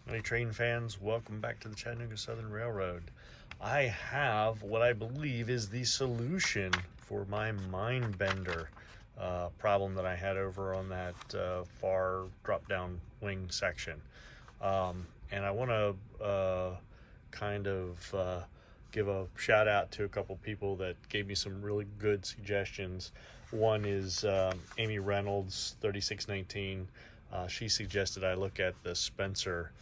Hey train fans, welcome back to the Chattanooga Southern Railroad. I have what I believe is the solution for my mind bender problem that I had over on that far drop down wing section. And I want to kind of give a shout out to a couple people that gave me some really good suggestions. One is Amy Reynolds, 3619. She suggested I look at the Spencer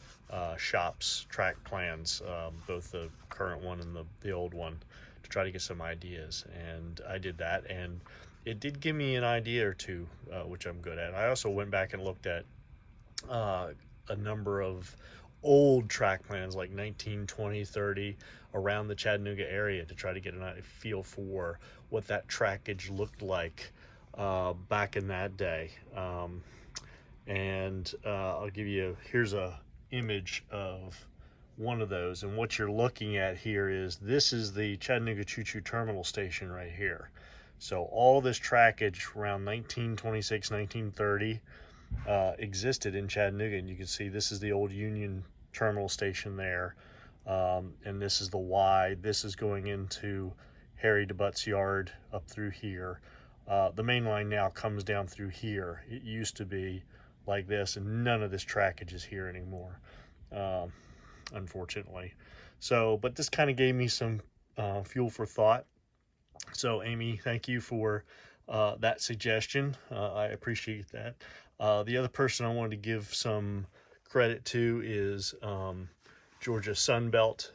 shop's track plans, both the current one and the old one, to try to get some ideas. And I did that, and it did give me an idea or two, which I'm good at. I also went back and looked at a number of old track plans like 19, 20, 30 around the Chattanooga area to try to get a feel for what that trackage looked like back in that day. And I'll give you, here's a image of one of those, and what you're looking at here is this is the Chattanooga Choo Choo Terminal Station right here. So all this trackage around 1926, 1930 existed in Chattanooga, and you can see this is the old Union Terminal Station there, and this is the Y. This is going into Harry DeButt's yard up through here. The main line now comes down through here. It used to be like this, and none of this trackage is here anymore, unfortunately. So, but this kind of gave me some fuel for thought. So Amy, thank you for that suggestion. I appreciate that. The other person I wanted to give some credit to is Georgia Sunbelt.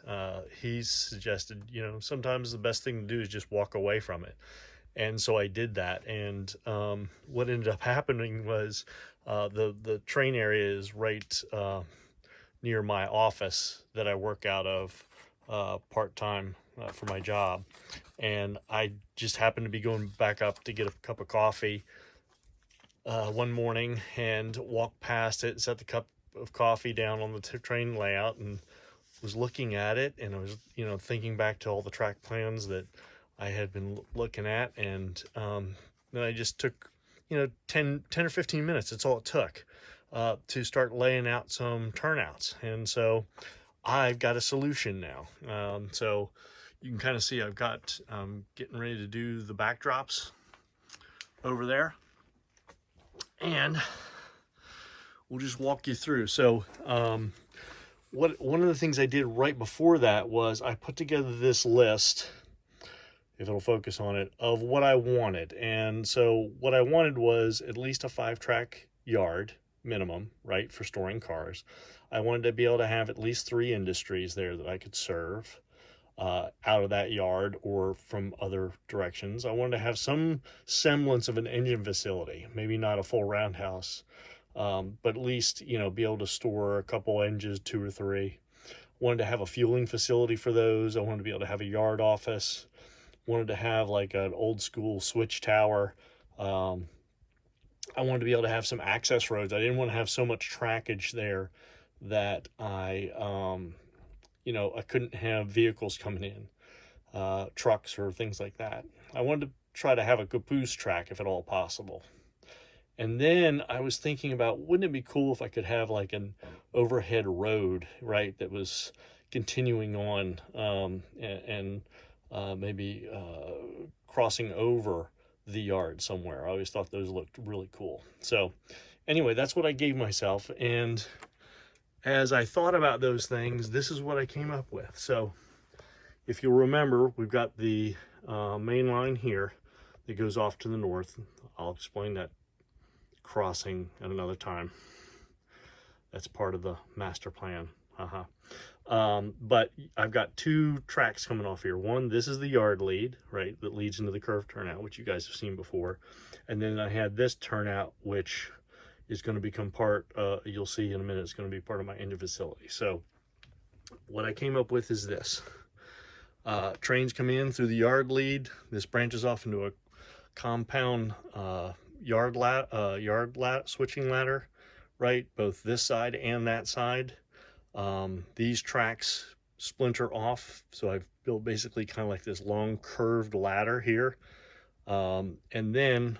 He's suggested, sometimes the best thing to do is just walk away from it. And so I did that, and what ended up happening was the train area is right near my office that I work out of part-time for my job, and I just happened to be going back up to get a cup of coffee one morning and walked past it, set the cup of coffee down on the train layout, and was looking at it, and I was thinking back to all the track plans that I had been looking at, and then I just took 10 or 15 minutes. That's all it took to start laying out some turnouts. And so I've got a solution now. So you can kind of see I've got getting ready to do the backdrops over there, and we'll just walk you through. So one of the things I did right before that was I put together this list, if it'll focus on it, of what I wanted. And so what I wanted was at least a 5-track yard minimum, right, for storing cars. I wanted to be able to have at least 3 industries there that I could serve out of that yard or from other directions. I wanted to have some semblance of an engine facility, maybe not a full roundhouse, but at least, be able to store a couple engines, 2 or 3. Wanted to have a fueling facility for those. I wanted to be able to have a yard office. Wanted to have like an old school switch tower. I wanted to be able to have some access roads. I didn't want to have so much trackage there that I couldn't have vehicles coming in, trucks or things like that. I wanted to try to have a caboose track if at all possible. And then I was thinking about, wouldn't it be cool if I could have like an overhead road, right, that was continuing on and maybe crossing over the yard somewhere. I always thought those looked really cool. So anyway, that's what I gave myself. And as I thought about those things, this is what I came up with. So if you'll remember, we've got the main line here that goes off to the north. I'll explain that crossing at another time. That's part of the master plan. But I've got 2 tracks coming off here. One, this is the yard lead, right, that leads into the curved turnout, which you guys have seen before. And then I had this turnout, which is going to become part, you'll see in a minute, it's going to be part of my engine facility. So what I came up with is this. Trains come in through the yard lead. This branches off into a compound switching ladder, right, both this side and that side. These tracks splinter off, so I've built basically kind of like this long curved ladder here, and then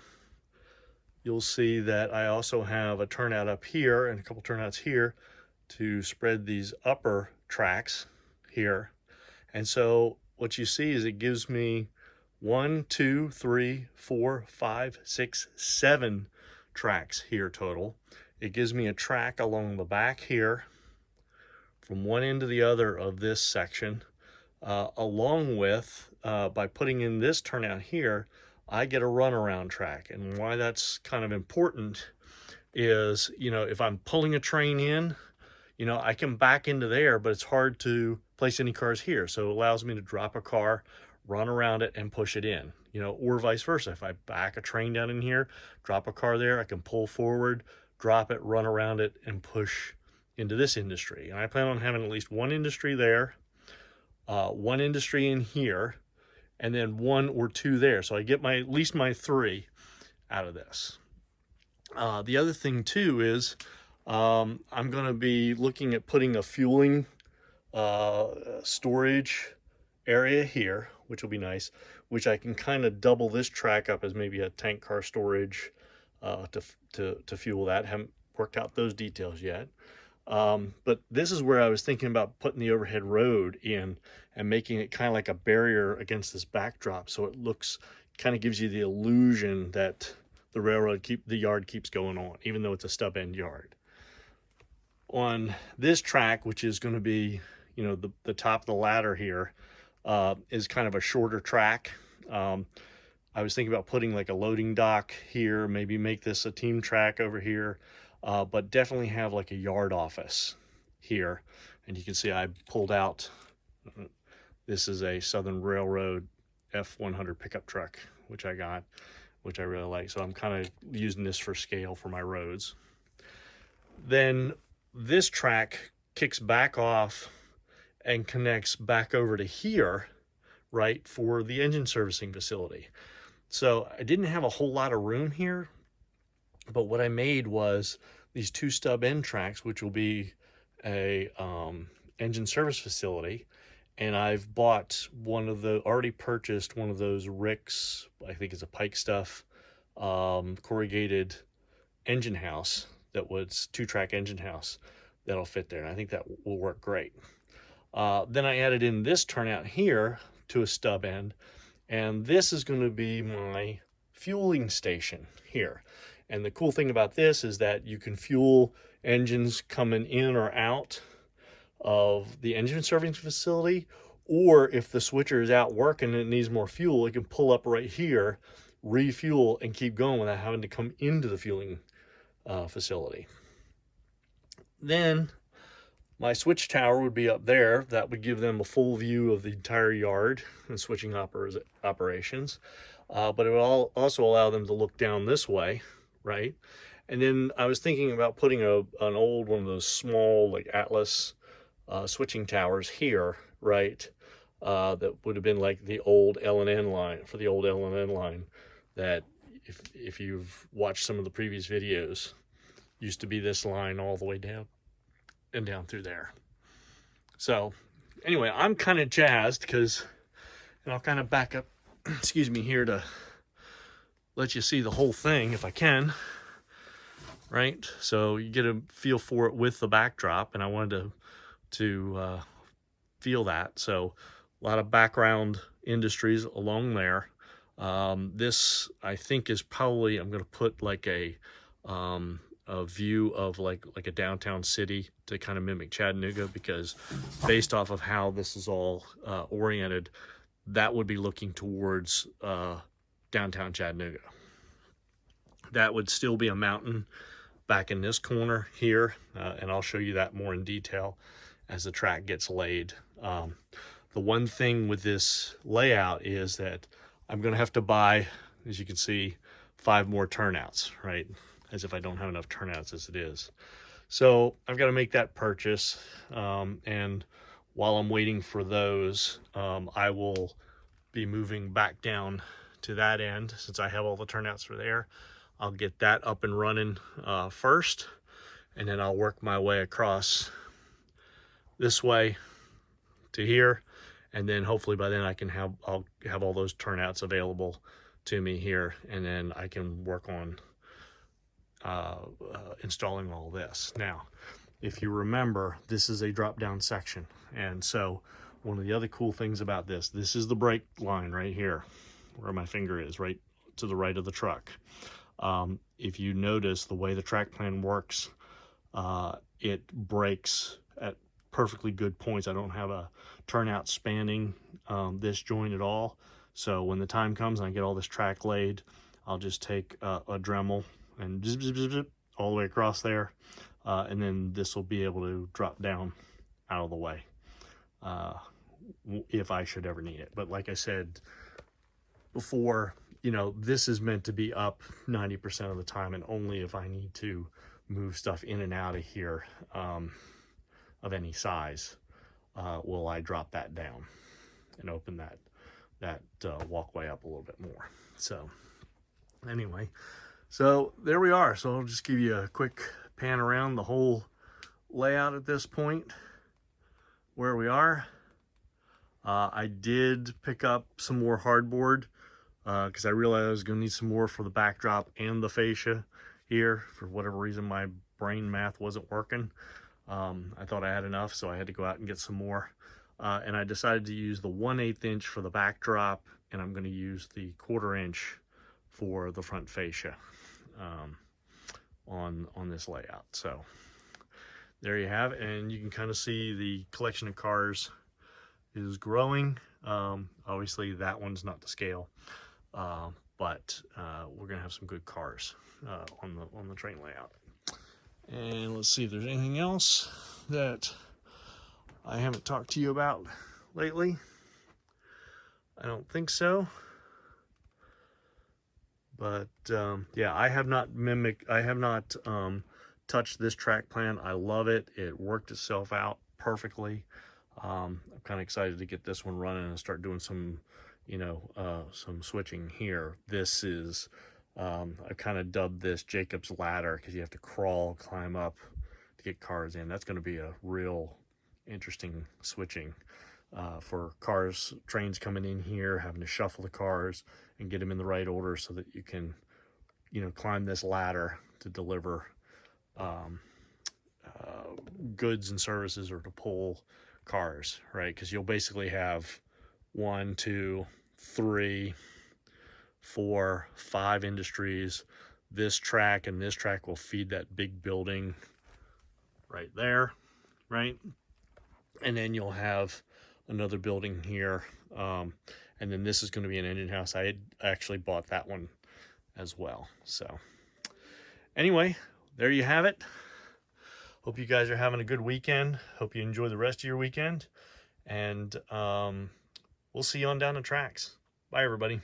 you'll see that I also have a turnout up here and a couple turnouts here to spread these upper tracks here. And so what you see is it gives me 1, 2, 3, 4, 5, 6, 7 tracks here total. It gives me a track along the back here from one end to the other of this section, along with, by putting in this turnout here, I get a runaround track. And why that's kind of important is, you know, if I'm pulling a train in, you know, I can back into there, but it's hard to place any cars here. So it allows me to drop a car, run around it, and push it in, you know, or vice versa. If I back a train down in here, drop a car there, I can pull forward, drop it, run around it, and push into this industry. And I plan on having at least one industry there, one industry in here, and then 1 or 2 there. So I get at least my 3 out of this. The other thing too is I'm going to be looking at putting a fueling storage area here, which will be nice, which I can kind of double this track up as maybe a tank car storage to fuel that. Haven't worked out those details yet. But this is where I was thinking about putting the overhead road in and making it kind of like a barrier against this backdrop, so it looks, kind of gives you the illusion that the yard keeps going on, even though it's a stub end yard. On this track, which is going to be, you know, the top of the ladder here, is kind of a shorter track. I was thinking about putting like a loading dock here, maybe make this a team track over here, but definitely have like a yard office here. And you can see I pulled out, this is a Southern Railroad F100 pickup truck, which I got, which I really like. So I'm kind of using this for scale for my roads. Then this track kicks back off and connects back over to here, right, for the engine servicing facility. So I didn't have a whole lot of room here, but what I made was these 2 stub end tracks, which will be a engine service facility. And I've already purchased one of those Ricks, I think it's a Pike Stuff, corrugated engine house that was 2-track engine house that'll fit there. And I think that will work great. Then I added in this turnout here to a stub end. And this is going to be my fueling station here. And the cool thing about this is that you can fuel engines coming in or out of the engine servicing facility, or if the switcher is out working and it needs more fuel, it can pull up right here, refuel, and keep going without having to come into the fueling facility. Then my switch tower would be up there. That would give them a full view of the entire yard and switching operations. But it will also allow them to look down this way, right? And then I was thinking about putting an old one of those small, like Atlas switching towers here, right? That would have been like the old L&N line, for the old L&N line, that if you've watched some of the previous videos, used to be this line all the way down and down through there. So anyway, I'm kind of jazzed because, and I'll kind of back up, excuse me, here to let you see the whole thing if I can, right? So you get a feel for it with the backdrop, and I wanted to feel that. So a lot of background industries along there. This, I think, is probably, I'm going to put like a view of like a downtown city to kind of mimic Chattanooga, because based off of how this is all oriented, that would be looking towards downtown Chattanooga. That would still be a mountain back in this corner here, and I'll show you that more in detail as the track gets laid. The one thing with this layout is that I'm going to have to buy, as you can see, 5 more turnouts, right? As if I don't have enough turnouts as it is. So I've got to make that purchase. And while I'm waiting for those, I will be moving back down to that end. Since I have all the turnouts for there, I'll get that up and running first, and then I'll work my way across this way to here, and then hopefully by then I'll have all those turnouts available to me here, and then I can work on installing all this. Now, if you remember, this is a drop down section. And so one of the other cool things about this is the brake line right here, where my finger is, right to the right of the truck. If you notice the way the track plan works, it brakes at perfectly good points. I don't have a turnout spanning this joint at all. So when the time comes and I get all this track laid, I'll just take a Dremel and zip, zip, zip, zip, all the way across there. And then this will be able to drop down out of the way if I should ever need it. But like I said before, you know, this is meant to be up 90% of the time, and only if I need to move stuff in and out of here of any size will I drop that down and open that walkway up a little bit more. So anyway, so there we are. So I'll just give you a quick pan around the whole layout at this point where we are. I did pick up some more hardboard because I realized I was going to need some more for the backdrop and the fascia here. For whatever reason, my brain math wasn't working. I thought I had enough, so I had to go out and get some more. And I decided to use the 1/8 inch for the backdrop, and I'm going to use the 1/4 inch for the front fascia on this layout. So there you have it, and you can kind of see the collection of cars is growing. Obviously that one's not to scale, but we're gonna have some good cars on the train layout. And let's see if there's anything else that I haven't talked to you about lately. I don't think so. But yeah, I have not touched this track plan. I love it. It worked itself out perfectly. I'm kind of excited to get this one running and start doing some, you know, some switching here. This is, I've kind of dubbed this Jacob's Ladder because you have to climb up to get cars in. That's going to be a real interesting switching for trains coming in here, having to shuffle the cars and get them in the right order so that you can, you know, climb this ladder to deliver goods and services, or to pull cars, right? Because you'll basically have 1, 2, 3, 4, 5 industries. This track and this track will feed that big building right there, right? And then you'll have another building here, and then this is going to be an engine house. I had actually bought that one as well. So anyway, there you have it. Hope you guys are having a good weekend. Hope you enjoy the rest of your weekend, and we'll see you on down the tracks. Bye, everybody.